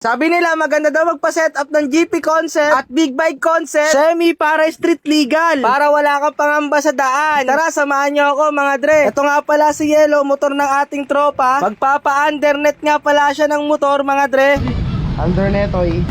Sabi nila maganda daw magpa-set up ng GP concept at big bike concept semi para street legal. Para wala kang pangamba sa daan. Tara, samahan nyo ako mga dre. Ito nga pala si Yellow, motor ng ating tropa. Magpapa-undernet nga pala siya ng motor mga dre. Undernet oy.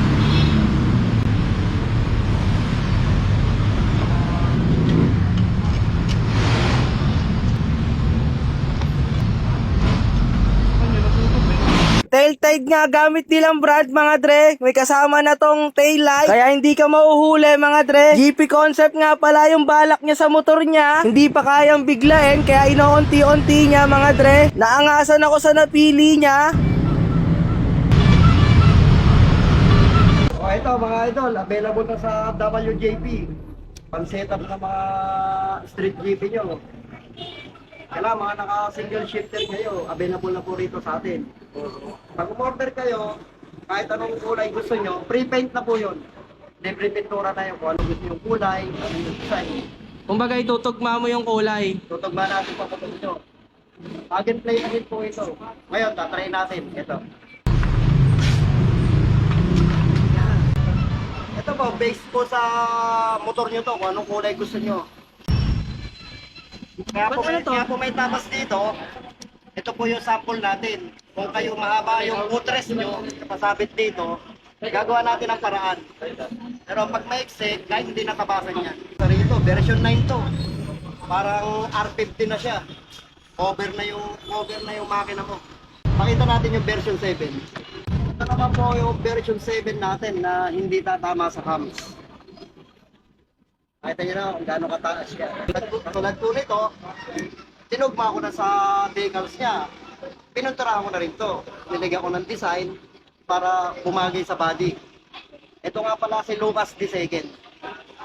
Tailtide nga gamit nilang brand mga dre. May kasama na tong tail light. Kaya hindi ka mauhuli mga dre. GP concept nga pala yung balak niya sa motor niya. Hindi pa kayang biglain. Kaya inoonti-onti niya mga dre. Naangasan ako sa napili niya. Ito mga idol, available na sa WJP. Pang setup na mga street GP nyo. Kailangan mga naka-single shifter kayo, available na po rito sa atin. Pag umorder kayo, kahit anong kulay gusto nyo, pre-paint na po yun. Libre pintura na yun kung ano gusto yung kulay, ano yung design. Kumbaga itutugma mo yung kulay. Tutugma natin pa kung nyo. Plug and play na rin po ito. Ngayon, tatry natin. Ito. Ito po, based po sa motor nyo to, kung anong kulay gusto nyo. Kaya po may tapas dito, ito po yung sample natin. Kung kayo mahaba yung footrest nyo, pasabit dito, gagawa natin ang paraan. Pero pag maiksi, kahit hindi nakabasan yan. Ito, version 9 to. Parang R50 na siya. Cover na yung makina mo. Pakita natin yung version 7. Ito naman po yung version 7 natin na hindi tatama sa cams. Nakita nyo na kung gaano kataas siya. Katulad po nito, tinugma ko na sa decals niya. Pinunturahan ko na rin to. Nilagyan ko ng design para bumagay sa body. Ito nga pala si Lucas II.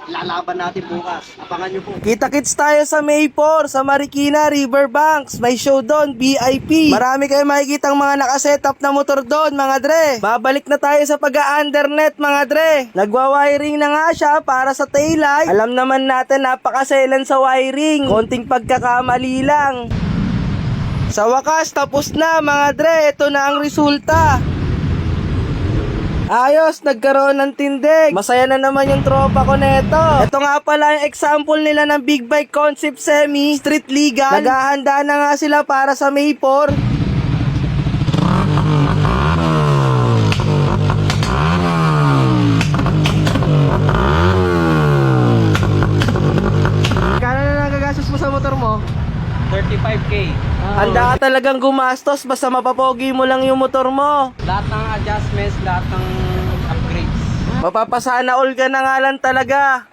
Lalaban natin bukas. Abangan nyo po. Kita-kits tayo sa May 4 sa Marikina Riverbanks. May show doon, VIP. Marami kayong makikitang mga nakasetup na motor doon mga dre. Babalik na tayo sa pag-undernet mga dre. Nagwa-wiring na nga siya para sa taillight. Alam naman natin napakaselan sa wiring. Konting pagkakamali lang. Sa wakas tapos na mga dre. Ito na ang resulta. Ayos, nagkaroon ng tindig. Masaya na naman yung tropa ko neto. Ito nga pala yung example nila ng big bike concept semi street legal. Naghahanda na nga sila para sa May 4. Kano na nagagastos mo sa motor mo? 35k. Handa ka talagang gumastos basta mapapogi mo lang yung motor mo. Lahat ng adjustments, lahat ng upgrades. Mapapasana all ka na nga lang talaga.